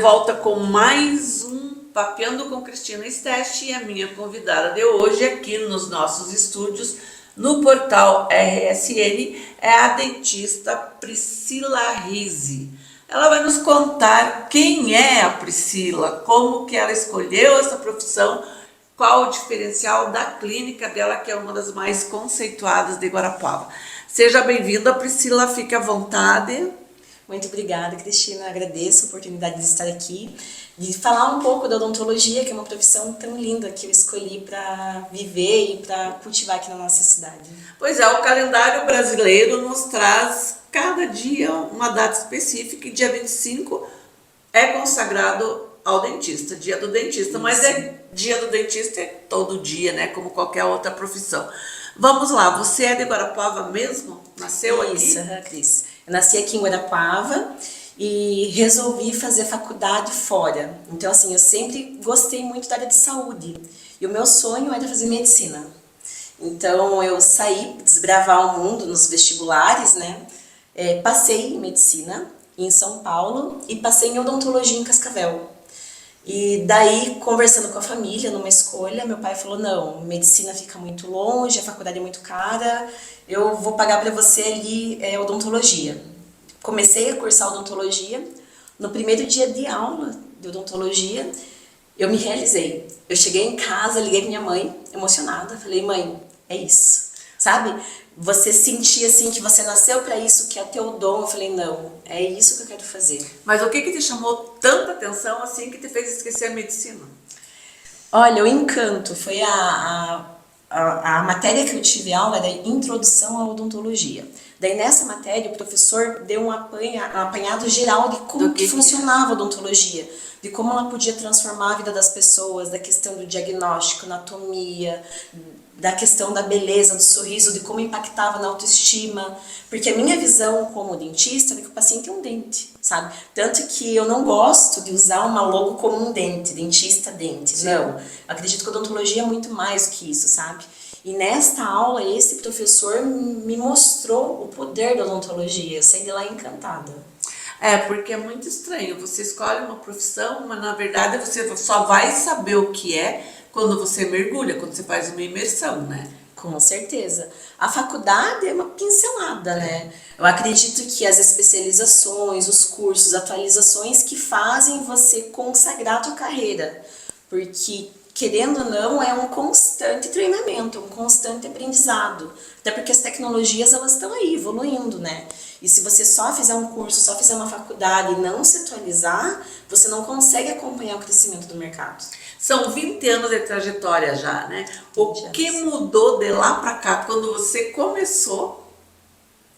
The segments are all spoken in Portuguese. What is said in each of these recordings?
volta com mais um Papeando com Cristina Stech e a minha convidada de hoje aqui nos nossos estúdios no portal RSN é a dentista Priscila Rizzi. Ela vai nos contar quem é a Priscila, como que ela escolheu essa profissão, qual o diferencial da clínica dela, que é uma das mais conceituadas de Guarapuava. Seja bem-vinda, Priscila, fique à vontade. Muito obrigada, Cristina. Agradeço a oportunidade de estar aqui, de falar um pouco da odontologia, que é uma profissão tão linda que eu escolhi para viver e para cultivar aqui na nossa cidade. Pois é, o calendário brasileiro nos traz cada dia uma data específica e dia 25 é consagrado ao dentista, dia do dentista. Isso. Mas dia do dentista é todo dia, né? Como qualquer outra profissão. Vamos lá, você é de Guarapuava mesmo? Nasceu aqui? Isso, Cris. Eu nasci aqui em Guarapuava e resolvi fazer faculdade fora. Então, assim, eu sempre gostei muito da área de saúde. E o meu sonho era fazer medicina. Então, eu saí desbravar o mundo nos vestibulares, né? Passei em medicina em São Paulo e passei em odontologia em Cascavel. E daí, conversando com a família, numa escolha, meu pai falou, não, medicina fica muito longe, a faculdade é muito cara, eu vou pagar para você ali odontologia. Comecei a cursar odontologia, no primeiro dia de aula de odontologia, eu me realizei. Eu cheguei em casa, liguei pra minha mãe, emocionada, falei, mãe, é isso, sabe? Você sentia assim que você nasceu para isso, que é teu dom. Eu falei, não, é isso que eu quero fazer. Mas o que te chamou tanta atenção assim que te fez esquecer a medicina? Olha, o encanto foi a matéria que eu tive aula era Introdução à Odontologia. Daí nessa matéria o professor deu um apanhado geral de como que funcionava a odontologia, de como ela podia transformar a vida das pessoas, da questão do diagnóstico, anatomia, da questão da beleza, do sorriso, de como impactava na autoestima, porque a minha visão como dentista era que o paciente é um dente, sabe? Tanto que eu não gosto de usar uma logo como um dente, dentista, dente, Sim. Não. Eu acredito que a odontologia é muito mais do que isso, sabe? E nesta aula, esse professor me mostrou o poder da odontologia, eu saí de lá encantada. Porque é muito estranho, você escolhe uma profissão, mas na verdade você só vai saber o que é quando você mergulha, quando você faz uma imersão, né? Com certeza. A faculdade é uma pincelada, né? Eu acredito que as especializações, os cursos, atualizações que fazem você consagrar a tua carreira, porque querendo ou não, é um constante treinamento, um constante aprendizado. Até porque as tecnologias, elas estão aí, evoluindo, né? E se você só fizer um curso, só fizer uma faculdade e não se atualizar, você não consegue acompanhar o crescimento do mercado. São 20 anos de trajetória já, né? O que mudou de lá pra cá, quando você começou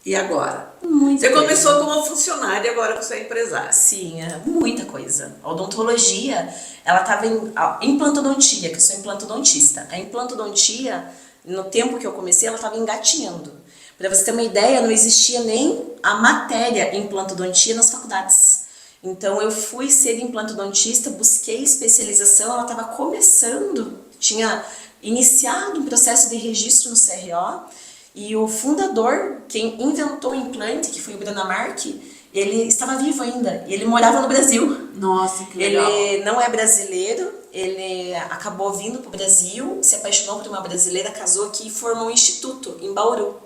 e agora? Você começou como funcionária e agora você é empresária. Sim, muita coisa. A odontologia, ela estava em implantodontia, que eu sou implantodontista. A implantodontia, no tempo que eu comecei, ela estava engatinhando. Para você ter uma ideia, não existia nem a matéria implantodontia nas faculdades. Então eu fui ser implantodontista, busquei especialização, ela estava começando, tinha iniciado um processo de registro no CRO, e o fundador, quem inventou o implante, que foi o Branamark, ele estava vivo ainda, e ele morava no Brasil. Nossa, que legal. Ele não é brasileiro, ele acabou vindo para o Brasil, se apaixonou por uma brasileira, casou aqui e formou um instituto em Bauru.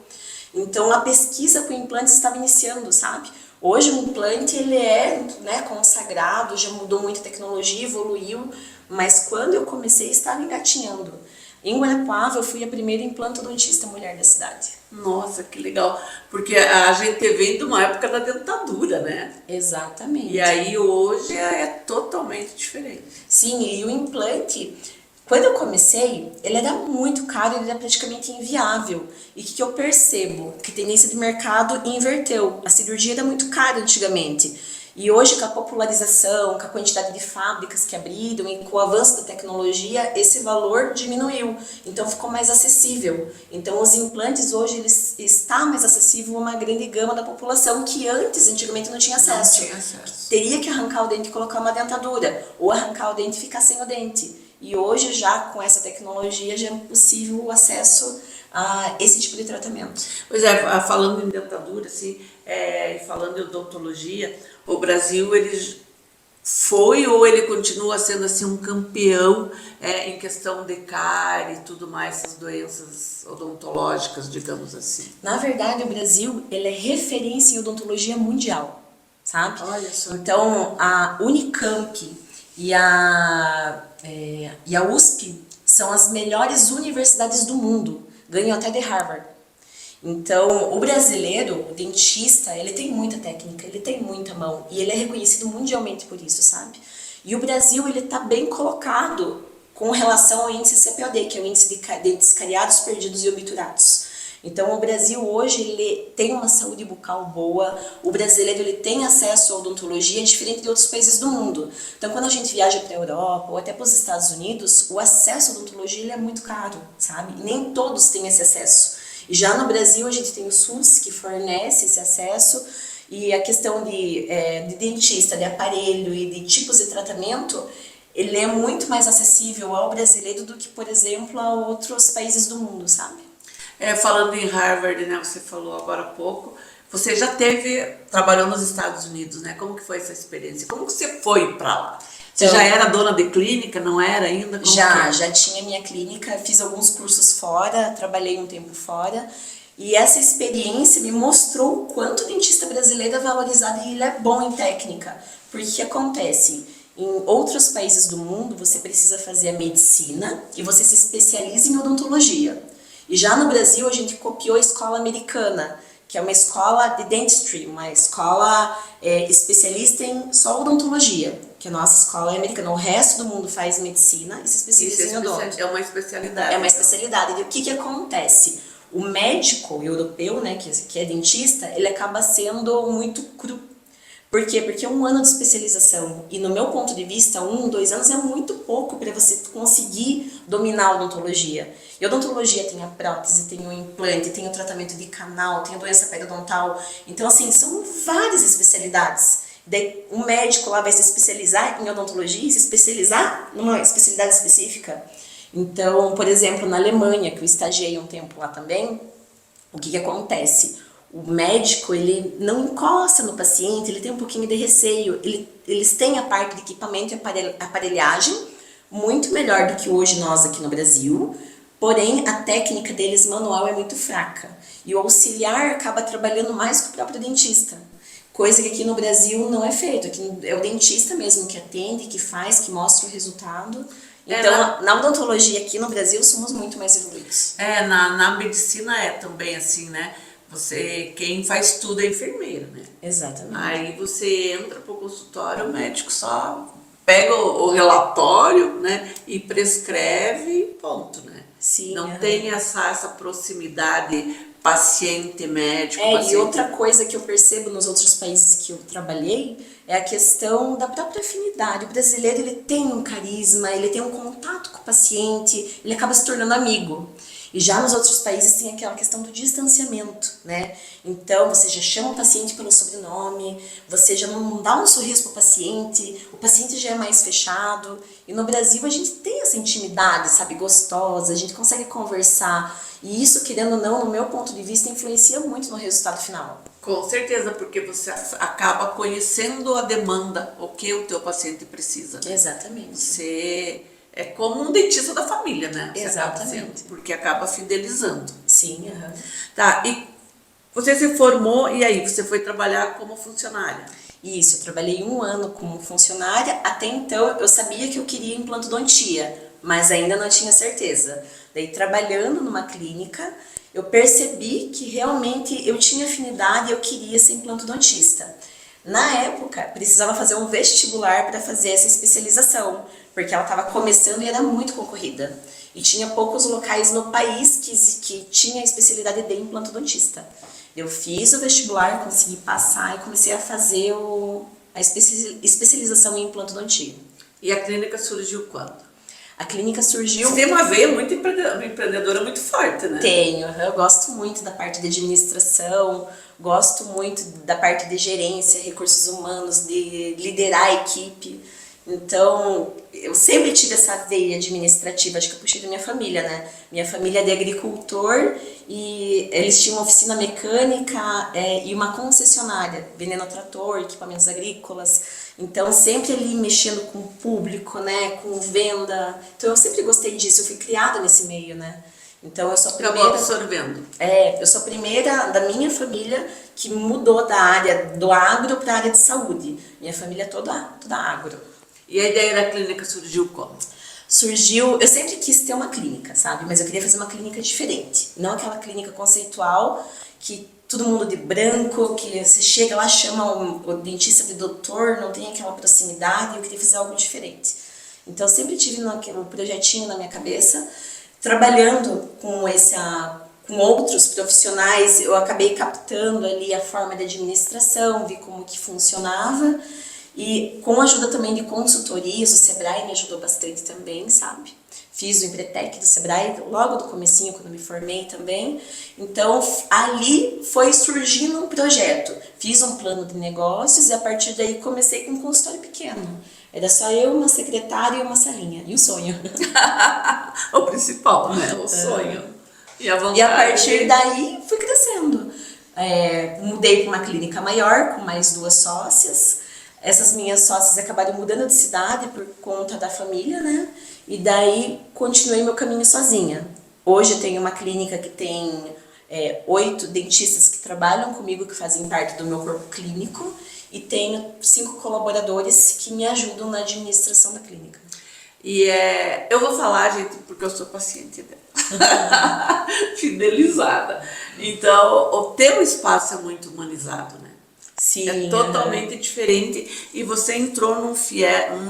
Então a pesquisa com implantes estava iniciando, sabe? Hoje o implante ele é, né, consagrado, já mudou muito a tecnologia, evoluiu, mas quando eu comecei estava engatinhando. Em Guarapuava eu fui a primeira implantodontista mulher da cidade. Nossa, que legal, porque a gente vem de uma época da dentadura, né? Exatamente. E aí hoje é totalmente diferente. Sim, e o implante, quando eu comecei, ele era muito caro, ele era praticamente inviável. E o que eu percebo? Que a tendência de mercado inverteu. A cirurgia era muito cara antigamente. E hoje, com a popularização, com a quantidade de fábricas que abriram e com o avanço da tecnologia, esse valor diminuiu. Então, ficou mais acessível. Então, os implantes hoje, eles estão mais acessíveis a uma grande gama da população que antigamente, não tinha acesso. Não tinha acesso. Teria que arrancar o dente e colocar uma dentadura. Ou arrancar o dente e ficar sem o dente. E hoje, já com essa tecnologia, já é possível o acesso a esse tipo de tratamento. Pois é, falando em dentadura, assim, falando em odontologia, o Brasil, ele foi ou ele continua sendo assim um campeão em questão de cárie e tudo mais, essas doenças odontológicas, digamos assim? Na verdade, o Brasil, ele é referência em odontologia mundial, sabe? Olha só. Então, a Unicamp e a USP são as melhores universidades do mundo, ganham até de Harvard. Então, o brasileiro, o dentista, ele tem muita técnica, ele tem muita mão e ele é reconhecido mundialmente por isso, sabe? E o Brasil, ele tá bem colocado com relação ao índice CPOD, que é o índice de dentes cariados, perdidos e obturados. Então, o Brasil hoje, ele tem uma saúde bucal boa, o brasileiro, ele tem acesso à odontologia diferente de outros países do mundo. Então, quando a gente viaja para a Europa ou até para os Estados Unidos, o acesso à odontologia, ele é muito caro, sabe? E nem todos têm esse acesso. E já no Brasil, a gente tem o SUS, que fornece esse acesso, e a questão de dentista, de aparelho e de tipos de tratamento, ele é muito mais acessível ao brasileiro do que, por exemplo, a outros países do mundo, sabe? Falando em Harvard, né, você falou agora há pouco, você já trabalhou nos Estados Unidos, né? Como que foi essa experiência? Como que você foi para lá? Você Então, já era dona de clínica, não era ainda? Já tinha minha clínica, fiz alguns cursos fora, trabalhei um tempo fora, e essa experiência me mostrou o quanto o dentista brasileiro é valorizado e ele é bom em técnica. Porque o que acontece? Em outros países do mundo, você precisa fazer a medicina e você se especializa em odontologia. E já no Brasil, a gente copiou a escola americana, que é uma escola de dentistry, uma escola especialista em só odontologia, que a nossa escola é americana. O resto do mundo faz medicina e se especializa em odonto. É uma especialidade. É uma especialidade. E o que acontece? O médico europeu, né, que é dentista, ele acaba sendo muito cru. Por quê? Porque é um ano de especialização. E no meu ponto de vista, 1, 2 anos é muito pouco para você conseguir dominar a odontologia. E a odontologia tem a prótese, tem o implante, tem o tratamento de canal, tem a doença periodontal. Então, assim, são várias especialidades. Daí, um médico lá vai se especializar em odontologia e se especializar numa especialidade específica. Então, por exemplo, na Alemanha, que eu estagiei um tempo lá também, o que acontece? O médico, ele não encosta no paciente, ele tem um pouquinho de receio. Eles têm a parte de equipamento e aparelhagem muito melhor do que hoje nós aqui no Brasil, porém a técnica deles manual é muito fraca. E o auxiliar acaba trabalhando mais que o próprio dentista. Coisa que aqui no Brasil não é feito. Aqui é o dentista mesmo que atende, que faz, que mostra o resultado. Então, na odontologia aqui no Brasil, somos muito mais evoluídos. Na medicina é também assim, né? Quem faz tudo é enfermeiro, né? Exatamente. Aí você entra pro consultório, o médico só pega o relatório, né? E prescreve e ponto, né? Sim. Não tem essa proximidade paciente-médico. E outra coisa que eu percebo nos outros países que eu trabalhei é a questão da própria afinidade. O brasileiro, ele tem um carisma, ele tem um contato com o paciente, ele acaba se tornando amigo. E já nos outros países tem aquela questão do distanciamento, né? Então, você já chama o paciente pelo sobrenome, você já não dá um sorriso pro paciente, o paciente já é mais fechado. E no Brasil a gente tem essa intimidade, sabe, gostosa, a gente consegue conversar. E isso, querendo ou não, no meu ponto de vista, influencia muito no resultado final. Com certeza, porque você acaba conhecendo a demanda, o que o teu paciente precisa. Exatamente. Você é como um dentista da família, né? Você Exatamente. Porque acaba fidelizando. Sim, Tá, e você se formou e aí você foi trabalhar como funcionária? Isso, eu trabalhei 1 ano como funcionária. Até então eu sabia que eu queria implantodontia, mas ainda não tinha certeza. Daí, trabalhando numa clínica, eu percebi que realmente eu tinha afinidade e eu queria ser implantodontista. Na época, precisava fazer um vestibular para fazer essa especialização, porque ela estava começando e era muito concorrida. E tinha poucos locais no país que tinha a especialidade de implantodontista. Eu fiz o vestibular, consegui passar e comecei a fazer a especialização em implantodontia. E a clínica surgiu quando? A clínica surgiu... Você tem uma veia muito empreendedora muito forte, né? Tenho, eu gosto muito da parte de administração, gosto muito da parte de gerência, recursos humanos, de liderar a equipe. Então, eu sempre tive essa veia administrativa, acho que eu puxei da minha família, né? Minha família é de agricultor e eles tinham uma oficina mecânica e uma concessionária, vendendo trator, equipamentos agrícolas. Então, sempre ali mexendo com o público, né, com venda. Então, eu sempre gostei disso, eu fui criada nesse meio, né. Então, eu sou a Acabou primeira... absorvendo. eu sou a primeira da minha família que mudou da área do agro para a área de saúde. Minha família é toda agro. E a ideia da clínica surgiu como? Surgiu, eu sempre quis ter uma clínica, sabe? Mas eu queria fazer uma clínica diferente. Não aquela clínica conceitual que todo mundo de branco, que você chega lá, chama o dentista de doutor, não tem aquela proximidade. Eu queria fazer algo diferente. Então eu sempre tive um projetinho na minha cabeça, trabalhando com outros profissionais. Eu acabei captando ali a forma de administração, vi como que funcionava. E com a ajuda também de consultorias, o Sebrae me ajudou bastante também, sabe? Fiz o Empretec do Sebrae logo do comecinho, quando me formei também. Então, ali foi surgindo um projeto. Fiz um plano de negócios e a partir daí comecei com um consultório pequeno. Era só eu, uma secretária e uma salinha. E o sonho. O principal, né? O sonho. E a vontade. E a partir daí fui crescendo. Mudei para uma clínica maior, com mais 2 sócias. Essas minhas sócias acabaram mudando de cidade por conta da família, né? E daí continuei meu caminho sozinha. Hoje eu tenho uma clínica que tem 8 dentistas que trabalham comigo, que fazem parte do meu corpo clínico, e tenho 5 colaboradores que me ajudam na administração da clínica. E eu vou falar, gente, porque eu sou paciente dela. Fidelizada. Então, o teu espaço é muito humanizado, né? Sim, é totalmente diferente e você entrou num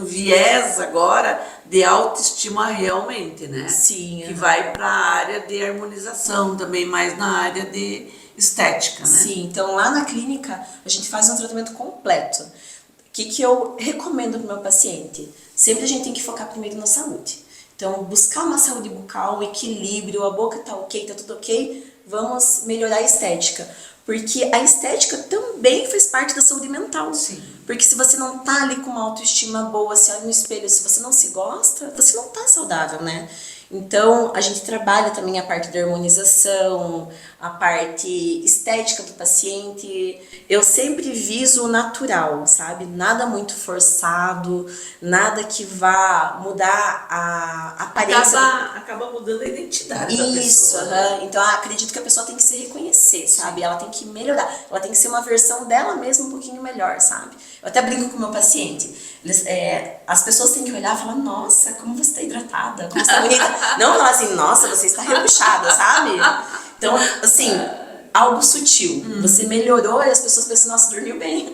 viés agora de autoestima realmente, né? Sim. Que vai para a área de harmonização também, mais na área de estética, né? Sim, então lá na clínica a gente faz um tratamento completo. O que eu recomendo para o meu paciente? Sempre a gente tem que focar primeiro na saúde. Então, buscar uma saúde bucal, um equilíbrio, a boca tá ok, tá tudo ok, vamos melhorar a estética. Porque a estética também faz parte da saúde mental. Sim. Porque se você não tá ali com uma autoestima boa, se olha no espelho, se você não se gosta, você não tá saudável, né? Então, a gente trabalha também a parte da harmonização, a parte estética do paciente. Eu sempre viso o natural, sabe? Nada muito forçado, nada que vá mudar a aparência. Acaba mudando a identidade da pessoa. Isso, então acredito que a pessoa tem que se reconhecer, sabe? Ela tem que melhorar, ela tem que ser uma versão dela mesma um pouquinho melhor, sabe? Eu até brinco com o meu paciente. As pessoas têm que olhar e falar, nossa, como você está hidratada, como você está bonita. Não falar assim, nossa, você está repuxada, sabe? Então, assim, algo sutil. Você melhorou e as pessoas pensam, nossa, dormiu bem,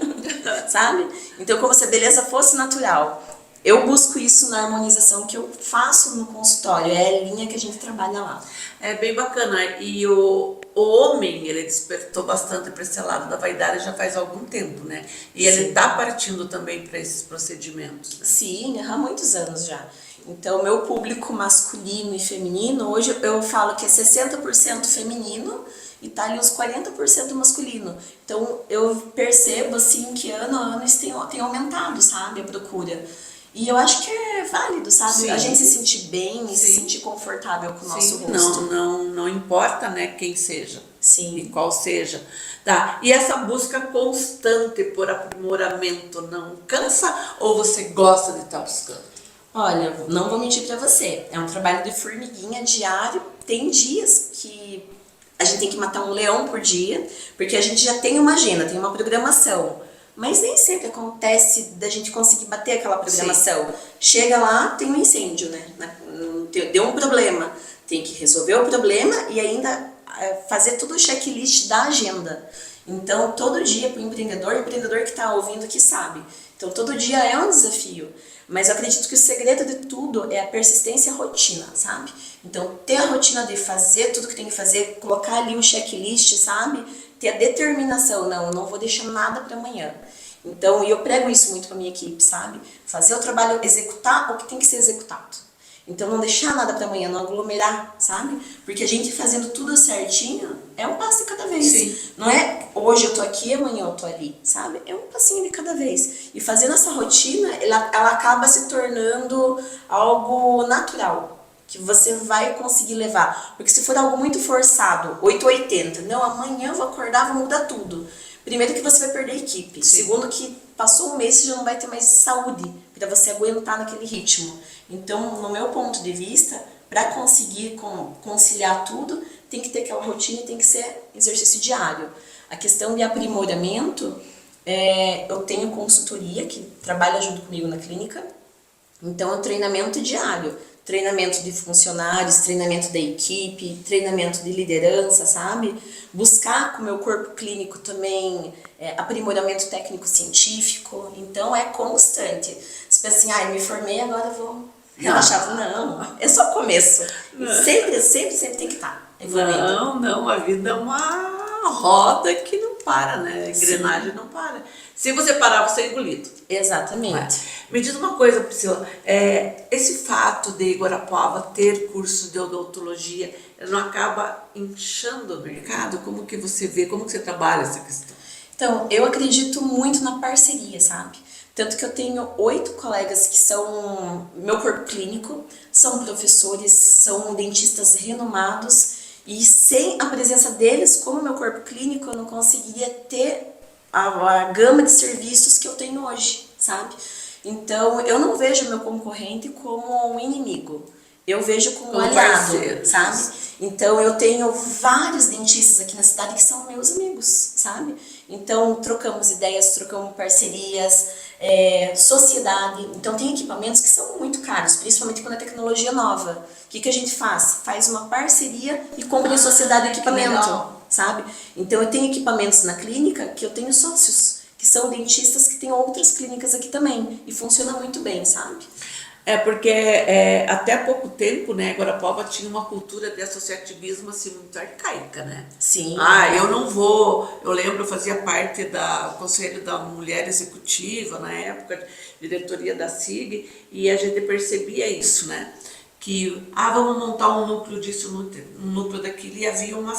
sabe? Então, como se a beleza fosse natural. Eu busco isso na harmonização que eu faço no consultório, é a linha que a gente trabalha lá. É bem bacana. E o homem, ele despertou bastante para esse lado da vaidade já faz algum tempo, né? E ele está partindo também para esses procedimentos. Né? Sim, há muitos anos já. Então, meu público masculino e feminino, hoje eu falo que é 60% feminino e tá ali uns 40% masculino. Então, eu percebo assim que ano a ano isso tem aumentado, sabe, a procura. E eu acho que é válido, sabe? Sim. A gente se sentir bem e Sim. se sentir confortável com o nosso Sim, rosto. não importa, né, quem seja. Sim. E qual seja. Tá. E essa busca constante por aprimoramento não cansa ou você gosta de estar buscando? Olha, não vou mentir pra você. É um trabalho de formiguinha diário. Tem dias que a gente tem que matar um leão por dia, porque a gente já tem uma agenda, tem uma programação. Mas nem sempre acontece da gente conseguir bater aquela programação. Sim. Chega lá, tem um incêndio, né? Deu um problema. Tem que resolver o problema e ainda fazer todo o checklist da agenda. Então, todo dia para o empreendedor que está ouvindo que sabe. Então, todo dia é um desafio. Mas eu acredito que o segredo de tudo é a persistência e a rotina, sabe? Então, ter a rotina de fazer tudo que tem que fazer, colocar ali o checklist, sabe? Ter a determinação, não, eu não vou deixar nada para amanhã. Então, eu prego isso muito para minha equipe, sabe? Fazer o trabalho, executar o que tem que ser executado. Então, não deixar nada para amanhã, não aglomerar, sabe? Porque a gente fazendo tudo certinho, é um passo de cada vez. Sim. Não é hoje eu tô aqui, amanhã eu tô ali, sabe? É um passinho de cada vez. E fazendo essa rotina, ela acaba se tornando algo natural, que você vai conseguir levar. Porque se for algo muito forçado, 880, não, amanhã eu vou acordar, vou mudar tudo. Primeiro que você vai perder a equipe. Sim. Segundo que passou um mês você já não vai ter mais saúde para você aguentar naquele ritmo. Então, no meu ponto de vista, para conseguir conciliar tudo, tem que ter aquela rotina e tem que ser exercício diário. A questão de aprimoramento, eu tenho consultoria que trabalha junto comigo na clínica, então é um treinamento diário. Treinamento de funcionários, treinamento da equipe, treinamento de liderança, sabe? Buscar com o meu corpo clínico também aprimoramento técnico-científico. Então é constante. Você pensa assim, me formei, agora eu vou relaxar. Não, é só começo. Sempre tem que estar evoluindo. Não, a vida é uma roda que não para, né? A engrenagem não para. Se você parar, você é engolido. Exatamente. Me diz uma coisa, Priscila, esse fato de Guarapuava ter curso de odontologia, não acaba inchando o mercado? Como que você vê, como que você trabalha essa questão? Então, eu acredito muito na parceria, sabe? Tanto que eu tenho 8 colegas que são meu corpo clínico, são professores, são dentistas renomados, e sem a presença deles como meu corpo clínico, eu não conseguiria ter a gama de serviços que eu tenho hoje, sabe? Então, eu não vejo meu concorrente como um inimigo, eu vejo como um aliado, parceiro, sabe? Então, eu tenho vários dentistas aqui na cidade que são meus amigos, sabe? Então, trocamos ideias, trocamos parcerias, sociedade. Então, tem equipamentos que são muito caros, principalmente quando é tecnologia nova. O que a gente faz? Faz uma parceria e compra em sociedade o equipamento, sabe? Então, eu tenho equipamentos na clínica que eu tenho sócios, que são dentistas que têm outras clínicas aqui também, e funciona muito bem, sabe? Porque até pouco tempo, né, Guarapuava tinha uma cultura de associativismo assim muito arcaica, né? Sim. Eu não vou. Eu lembro, eu fazia parte do Conselho da Mulher Executiva na época, diretoria da SIG, e a gente percebia isso, né? Que vamos montar um núcleo disso, um núcleo daquilo, e havia uma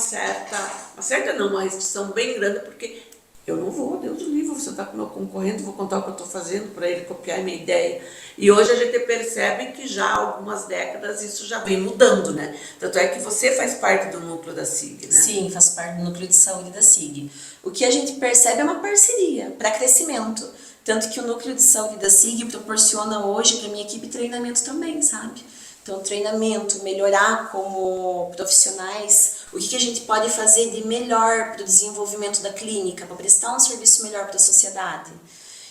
restrição bem grande, porque eu não vou, Deus do livre, vou sentar com o meu concorrente, vou contar o que eu estou fazendo para ele copiar a minha ideia. E hoje a gente percebe que já há algumas décadas isso já vem mudando, né? Tanto é que você faz parte do núcleo da SIG, né? Sim, faço parte do núcleo de saúde da SIG. O que a gente percebe é uma parceria para crescimento. Tanto que o núcleo de saúde da SIG proporciona hoje para minha equipe treinamento também, sabe? Então, treinamento, melhorar como profissionais, o que a gente pode fazer de melhor para o desenvolvimento da clínica, para prestar um serviço melhor para a sociedade.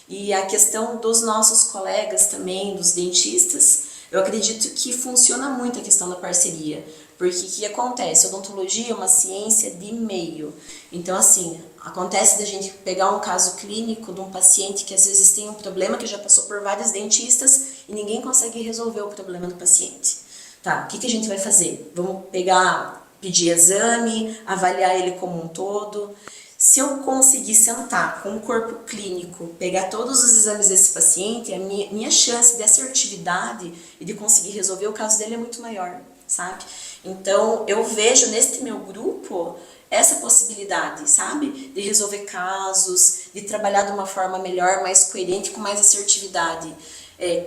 E a questão dos nossos colegas também, dos dentistas, eu acredito que funciona muito a questão da parceria. Porque o que acontece? A odontologia é uma ciência de meio. Então, assim, acontece da gente pegar um caso clínico de um paciente que às vezes tem um problema que já passou por vários dentistas e ninguém consegue resolver o problema do paciente. Tá, o que a gente vai fazer? Vamos pedir exame, avaliar ele como um todo. Se eu conseguir sentar com o corpo clínico, pegar todos os exames desse paciente, a minha chance de assertividade e de conseguir resolver o caso dele é muito maior, sabe? Então, eu vejo neste meu grupo essa possibilidade, sabe? De resolver casos, de trabalhar de uma forma melhor, mais coerente, com mais assertividade.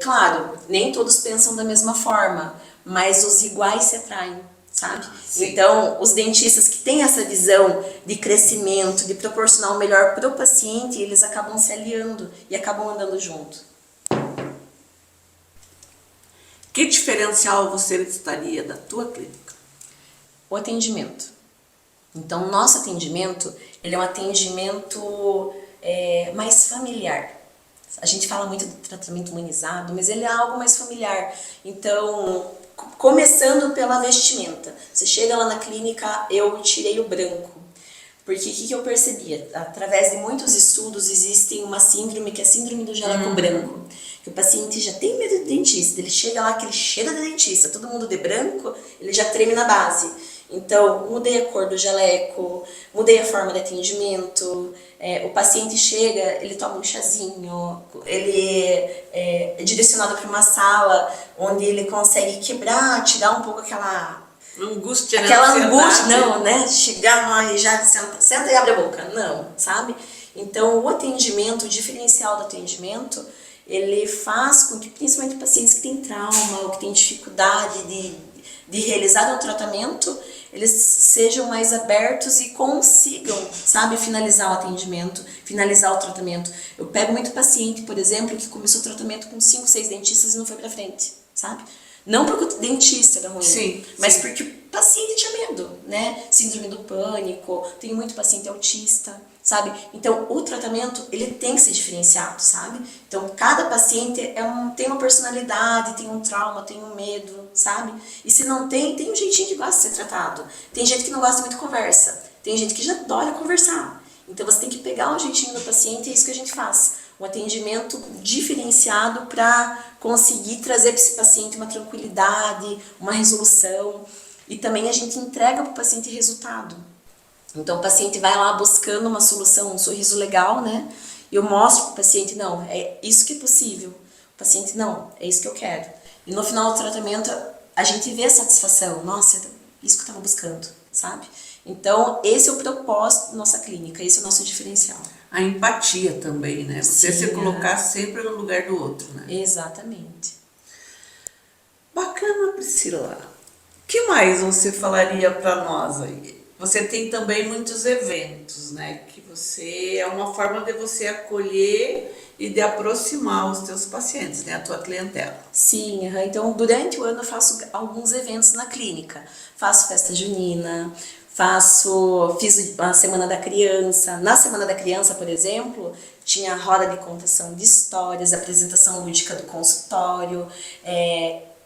Claro, nem todos pensam da mesma forma, mas os iguais se atraem, sabe? Sim. Então, os dentistas que têm essa visão de crescimento, de proporcionar o melhor para o paciente, eles acabam se aliando e acabam andando junto. Que diferencial você destacaria da tua clínica? O atendimento. Então, o nosso atendimento, ele é um atendimento mais familiar. A gente fala muito do tratamento humanizado, mas ele é algo mais familiar. Então, começando pela vestimenta. Você chega lá na clínica, eu tirei o branco. Porque o que eu percebia? Através de muitos estudos, existe uma síndrome, que é a síndrome do jaleco branco. Que o paciente já tem medo de dentista, ele chega lá, aquele cheiro de dentista, todo mundo de branco, ele já treme na base. Então, mudei a cor do jaleco, mudei a forma de atendimento, o paciente chega, ele toma um chazinho, ele é direcionado para uma sala onde ele consegue quebrar, tirar um pouco aquela angústia, não, né? Chegar lá e já senta e abre a boca. Não, sabe? Então, o atendimento, o diferencial do atendimento, ele faz com que, principalmente pacientes que têm trauma ou que têm dificuldade de realizar um tratamento, eles sejam mais abertos e consigam, sabe, finalizar o atendimento, finalizar o tratamento. Eu pego muito paciente, por exemplo, que começou o tratamento com 5, 6 dentistas e não foi pra frente, sabe? Não porque o dentista era ruim, Sim, mas sim. porque o paciente tinha medo, né? Síndrome do pânico, tem muito paciente autista, sabe? Então, o tratamento, ele tem que ser diferenciado, sabe? Então, cada paciente tem uma personalidade, tem um trauma, tem um medo, sabe? E se não tem, tem um jeitinho que gosta de ser tratado. Tem gente que não gosta muito de conversa, tem gente que já adora conversar. Então, você tem que pegar o jeitinho do paciente e é isso que a gente faz. Um atendimento diferenciado para conseguir trazer para esse paciente uma tranquilidade, uma resolução. E também a gente entrega para o paciente resultado. Então o paciente vai lá buscando uma solução, um sorriso legal, né? E eu mostro para o paciente, não, é isso que é possível. O paciente, não, é isso que eu quero. E no final do tratamento a gente vê a satisfação, nossa, é isso que eu estava buscando, sabe? Então esse é o propósito da nossa clínica, esse é o nosso diferencial. A empatia também, né? Você se colocar sempre no lugar do outro, né? Exatamente. Bacana, Priscila. O que mais você falaria para nós aí? Você tem também muitos eventos, né? Que você é uma forma de você acolher e de aproximar os teus pacientes, né? A tua clientela. Sim, então durante o ano eu faço alguns eventos na clínica. Faço festa junina, fiz a Semana da Criança. Na Semana da Criança, por exemplo, tinha a roda de contação de histórias, apresentação lúdica do consultório,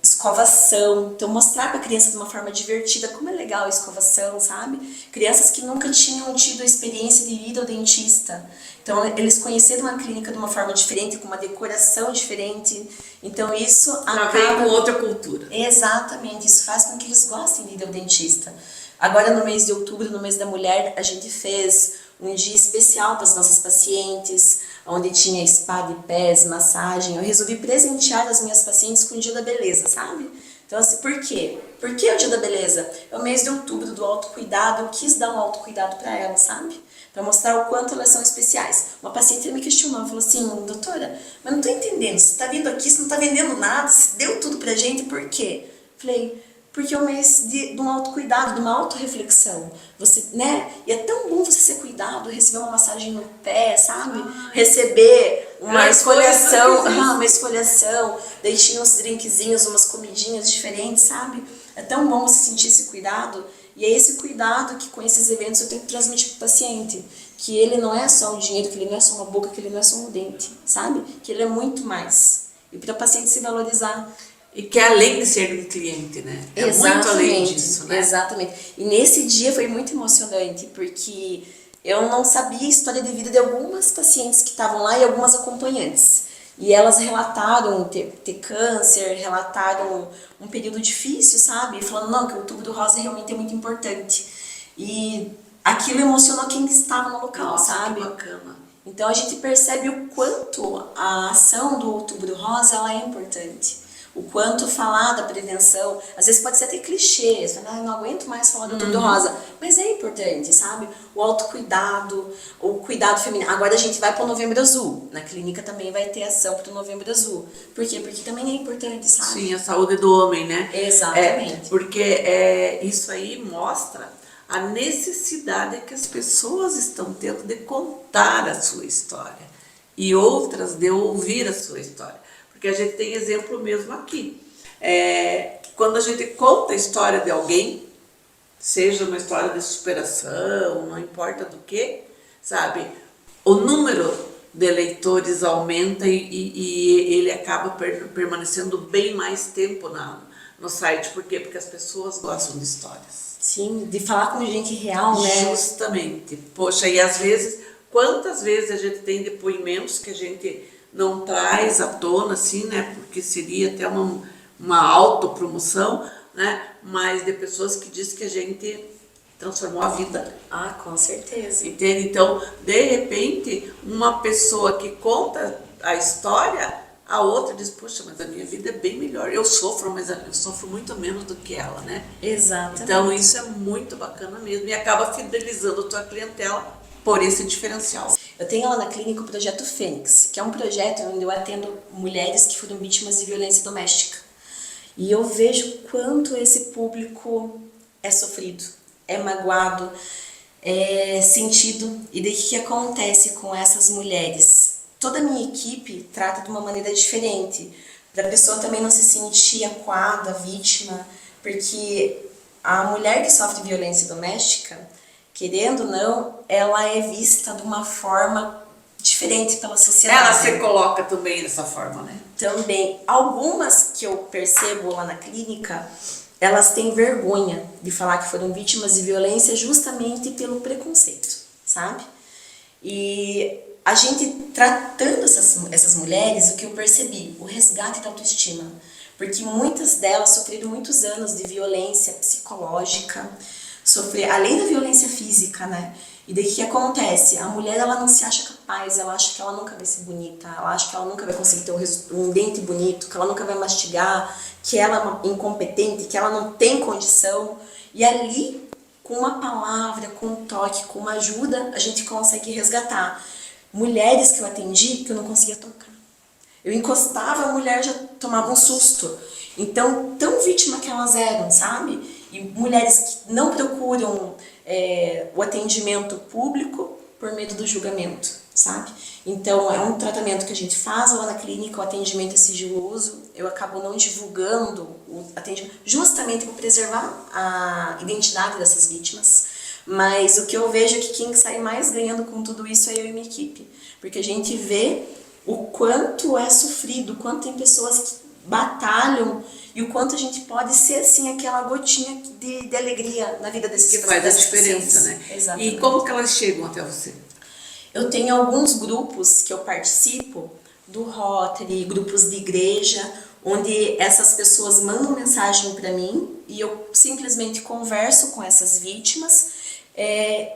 escovação. Então, mostrar para a criança de uma forma divertida como é legal a escovação, sabe? Crianças que nunca tinham tido a experiência de ir ao dentista. Então, eles conheceram a clínica de uma forma diferente, com uma decoração diferente. Então, isso acaba com outra cultura. Exatamente, isso faz com que eles gostem de ir ao dentista. Agora, no mês de outubro, no mês da mulher, a gente fez um dia especial para as nossas pacientes, onde tinha spa de pés, massagem. Eu resolvi presentear as minhas pacientes com o Dia da Beleza, sabe? Então, assim, por quê? Por que o Dia da Beleza? É o mês de outubro do autocuidado, eu quis dar um autocuidado para elas, sabe? Para mostrar o quanto elas são especiais. Uma paciente me questionou, falou assim, doutora, mas não tô entendendo, você tá vindo aqui, você não tá vendendo nada, você deu tudo pra gente, por quê? Falei, porque é um mês de um autocuidado, de uma autorreflexão. Você, né? E é tão bom você ser cuidado, receber uma massagem no pé, sabe? Receber uma esfoliação, daí tinha uns drinkzinhos, umas comidinhas diferentes, sabe? É tão bom você sentir esse cuidado. E é esse cuidado que com esses eventos eu tenho que transmitir para o paciente. Que ele não é só o dinheiro, que ele não é só uma boca, que ele não é só um dente, sabe? Que ele é muito mais. E para o paciente se valorizar. E que é além de ser um cliente, né? É muito além disso, né? Exatamente. E nesse dia foi muito emocionante, porque eu não sabia a história de vida de algumas pacientes que estavam lá e algumas acompanhantes. E elas relataram ter câncer, relataram um período difícil, sabe? Falando, não, que o Outubro Rosa realmente é muito importante. E aquilo emocionou quem estava no local, sabe? Que bacana. Então a gente percebe o quanto a ação do Outubro Rosa ela é importante. O quanto falar da prevenção, às vezes pode ser até clichê, você fala, eu não aguento mais falar do Outubro Rosa, mas é importante, sabe? O autocuidado, o cuidado feminino. Agora a gente vai para o Novembro Azul, na clínica também vai ter ação para o Novembro Azul. Por quê? Porque também é importante, sabe? Sim, a saúde do homem, né? Exatamente. Porque isso aí mostra a necessidade que as pessoas estão tendo de contar a sua história e outras de ouvir a sua história. Porque a gente tem exemplo mesmo aqui. Quando a gente conta a história de alguém, seja uma história de superação, não importa do que, sabe? O número de leitores aumenta e ele acaba permanecendo bem mais tempo no site. Por quê? Porque as pessoas gostam de histórias. Sim, de falar com gente real, né? Justamente. Poxa, e às vezes, quantas vezes a gente tem depoimentos que a gente não traz à tona, assim, né? Porque seria até uma autopromoção, né? Mas de pessoas que dizem que a gente transformou a vida. Ah, com certeza. Entende? Então, de repente, uma pessoa que conta a história, a outra diz, poxa, mas a minha vida é bem melhor. Eu sofro, mas eu sofro muito menos do que ela, né? Exatamente. Então, isso é muito bacana mesmo. E acaba fidelizando a tua clientela por esse diferencial. Eu tenho lá na clínica o Projeto Fênix, que é um projeto onde eu atendo mulheres que foram vítimas de violência doméstica. E eu vejo quanto esse público é sofrido, é magoado, é sentido. E daí o que acontece com essas mulheres? Toda a minha equipe trata de uma maneira diferente, para a pessoa também não se sentir acuada, vítima, porque a mulher que sofre violência doméstica, querendo ou não, ela é vista de uma forma diferente pela sociedade. Ela se coloca também dessa forma, né? Também. Algumas que eu percebo lá na clínica, elas têm vergonha de falar que foram vítimas de violência justamente pelo preconceito, sabe? E a gente tratando essas mulheres, o que eu percebi? O resgate da autoestima. Porque muitas delas sofreram muitos anos de violência psicológica, além da violência física, né? E daí o que acontece? A mulher, ela não se acha capaz, ela acha que ela nunca vai ser bonita, ela acha que ela nunca vai conseguir ter um dente bonito, que ela nunca vai mastigar, que ela é uma incompetente, que ela não tem condição. E ali, com uma palavra, com um toque, com uma ajuda, a gente consegue resgatar. Mulheres que eu atendi que eu não conseguia tocar. Eu encostava, a mulher já tomava um susto. Então, tão vítima que elas eram, sabe? E mulheres que não procuram o atendimento público por medo do julgamento, sabe? Então, é um tratamento que a gente faz lá na clínica, o atendimento é sigiloso, eu acabo não divulgando o atendimento, justamente para preservar a identidade dessas vítimas. Mas o que eu vejo é que quem sai mais ganhando com tudo isso é eu e minha equipe, porque a gente vê o quanto é sofrido, o quanto tem pessoas que batalham e o quanto a gente pode ser, assim, aquela gotinha de alegria na vida desses pacientes. Que faz a diferença, né? Exatamente. E como que elas chegam até você? Eu tenho alguns grupos que eu participo, do Rotary, grupos de igreja, onde essas pessoas mandam mensagem para mim e eu simplesmente converso com essas vítimas.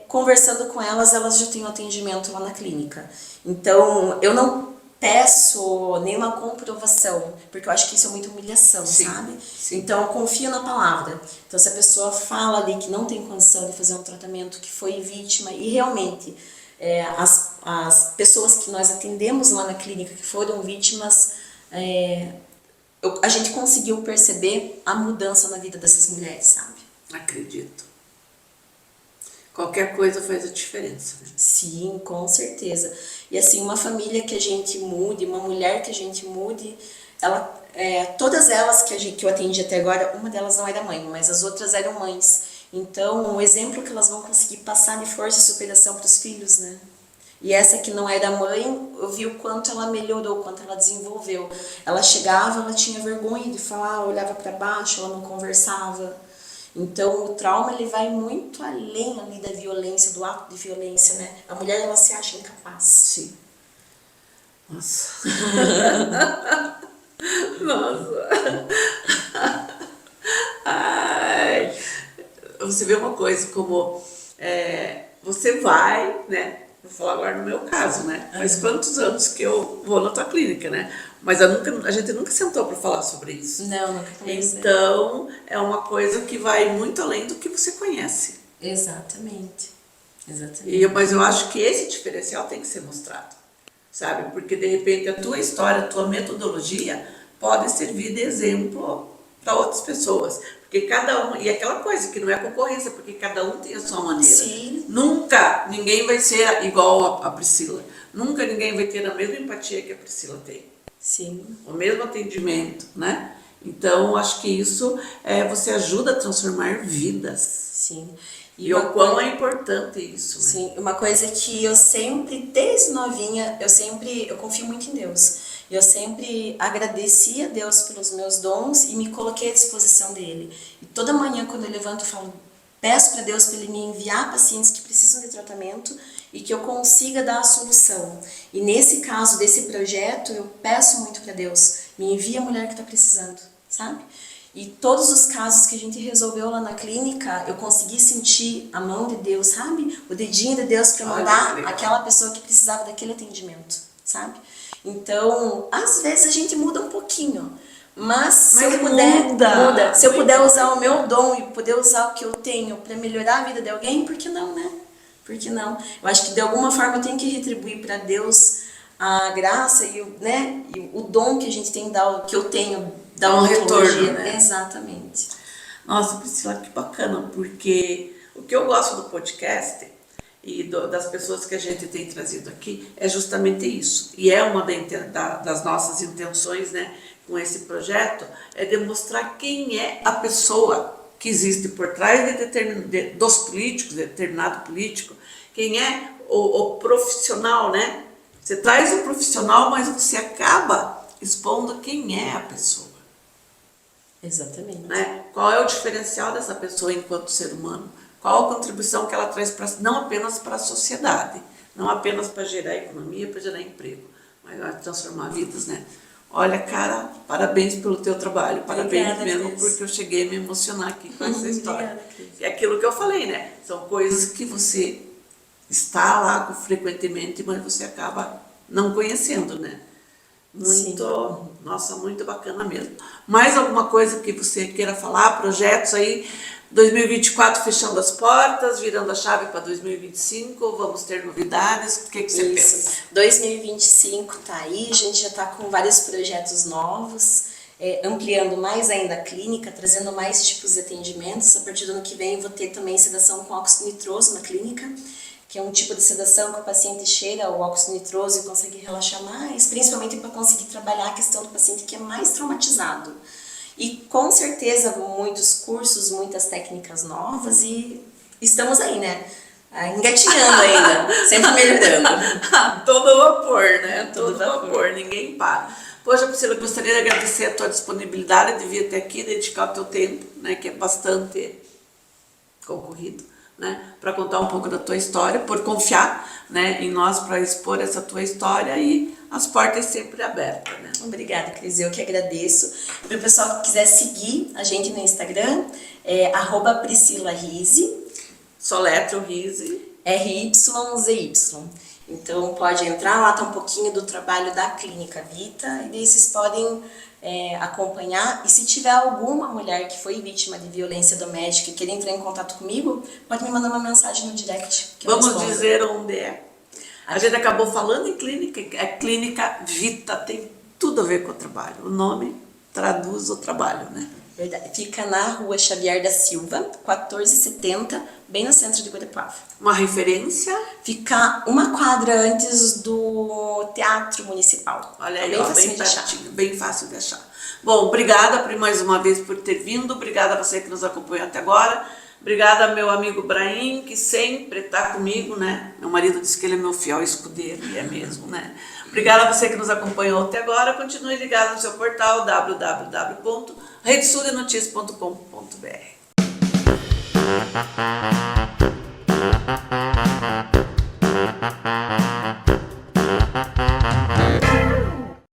Conversando com elas, elas já têm um atendimento lá na clínica. Então, eu não peço nenhuma comprovação, porque eu acho que isso é muita humilhação, Sim, sabe? sim. Então, eu confio na palavra. Então, se a pessoa fala ali que não tem condição de fazer um tratamento, que foi vítima, e realmente as pessoas que nós atendemos lá na clínica, que foram vítimas, a gente conseguiu perceber a mudança na vida dessas mulheres, sabe? Acredito. Qualquer coisa faz a diferença, né? Sim, com certeza. E assim, uma família que a gente mude, uma mulher que a gente mude, todas elas que eu atendi até agora, uma delas não era mãe, mas as outras eram mães. Então, o exemplo que elas vão conseguir passar de força e superação para os filhos, né? E essa que não era mãe, eu vi o quanto ela melhorou, o quanto ela desenvolveu. Ela chegava, ela tinha vergonha de falar, olhava para baixo, ela não conversava. Então, o trauma, ele vai muito além ali da violência, do ato de violência, né? A mulher, ela se acha incapaz. Sim. Nossa. Nossa. Ai. Você vê uma coisa como você vai, né? Vou falar agora no meu caso, né? Faz quantos anos que eu vou na tua clínica, né? Mas a gente nunca sentou para falar sobre isso. Não, nunca conheci. Então, é uma coisa que vai muito além do que você conhece. Exatamente. Exatamente. Mas eu acho que esse diferencial tem que ser mostrado, sabe? Porque, de repente, a tua história, a tua metodologia pode servir de exemplo para outras pessoas. Porque cada um... E aquela coisa que não é concorrência, porque cada um tem a sua maneira. Sim. Nunca ninguém vai ser igual a Priscila. Nunca ninguém vai ter a mesma empatia que a Priscila tem. Sim. O mesmo atendimento, né? Então, acho que isso você ajuda a transformar vidas. Sim. E o quão é importante isso, né? Sim, uma coisa que eu sempre, desde novinha, eu confio muito em Deus. Eu sempre agradeci a Deus pelos meus dons e me coloquei à disposição dele. E toda manhã, quando eu levanto, eu falo, peço para Deus para ele me enviar pacientes que precisam de tratamento e que eu consiga dar a solução. E nesse caso desse projeto, eu peço muito para Deus, me envia a mulher que está precisando, sabe? E todos os casos que a gente resolveu lá na clínica, eu consegui sentir a mão de Deus, sabe? O dedinho de Deus para mandar aquela pessoa que precisava daquele atendimento, sabe? Então, às vezes a gente muda um pouquinho, mas se eu puder, muda. Se eu puder usar o meu dom e puder usar o que eu tenho para melhorar a vida de alguém, por que não, né? Por que não? Eu acho que de alguma forma eu tenho que retribuir para Deus a graça e o dom que a gente tem, que eu tenho, dar um retorno, né? Exatamente. Nossa, Priscila, que bacana, porque o que eu gosto do podcast e das pessoas que a gente tem trazido aqui é justamente isso. E é uma das nossas intenções, né, com esse projeto, é demonstrar quem é a pessoa que existe por trás dos políticos, de determinado político, quem é o profissional, né? Você traz o profissional, mas você acaba expondo quem é a pessoa. Exatamente. Né? Qual é o diferencial dessa pessoa enquanto ser humano? Qual a contribuição que ela traz não apenas para a sociedade, não apenas para gerar economia, para gerar emprego, mas para transformar vidas, né? Olha, cara, parabéns pelo teu trabalho, parabéns Obrigada, mesmo, Cris. porque eu cheguei a me emocionar aqui com essa história. Obrigada, Cris. É aquilo que eu falei, né? São coisas que você está lá frequentemente, mas você acaba não conhecendo, né? Muito, nossa, muito bacana mesmo. Mais alguma coisa que você queira falar? Projetos aí, 2024 fechando as portas, virando a chave para 2025, vamos ter novidades, o que você pensa? 2025 tá aí, a gente já tá com vários projetos novos, ampliando mais ainda a clínica, trazendo mais tipos de atendimentos. A partir do ano que vem eu vou ter também sedação com óxido nitroso na clínica, que é um tipo de sedação que o paciente cheira o óxido nitroso e consegue relaxar mais, principalmente para conseguir trabalhar a questão do paciente que é mais traumatizado. E com certeza muitos cursos, muitas técnicas novas e estamos aí, né? Engatinhando ainda, sempre melhorando. Todo vapor, né? Todo vapor, ninguém para. Poxa, Priscila, eu gostaria de agradecer a tua disponibilidade de vir até aqui, dedicar o teu tempo, né? Que é bastante concorrido, né, para contar um pouco da tua história, por confiar, né, em nós para expor essa tua história e as portas sempre abertas, né? Obrigada, Cris, eu que agradeço. Para o pessoal que quiser seguir a gente no Instagram, @PriscilaRise. Soletra o Rise. RYZY. Então pode entrar lá, tá um pouquinho do trabalho da Clínica Vita, e daí vocês podem acompanhar. E se tiver alguma mulher que foi vítima de violência doméstica e querer entrar em contato comigo, pode me mandar uma mensagem no direct. Que eu Vamos respondo. dizer onde é. A gente acabou falando em clínica, é Clínica Vita, tem tudo a ver com o trabalho. O nome traduz o trabalho, né? Verdade. Fica na Rua Xavier da Silva, 1470, bem no centro de Guarapuava. Uma referência. Fica uma quadra antes do Teatro Municipal. Olha aí, bem ó, facinho bem de achar. pertinho, bem fácil de achar. Bom, obrigada por mais uma vez por ter vindo, obrigada a você que nos acompanhou até agora, obrigada meu amigo Brahim, que sempre está comigo, né? Meu marido disse que ele é meu fiel escudeiro, e é mesmo, né? Obrigada a você que nos acompanhou até agora, continue ligado no seu portal www.redesudenoticia.com.br.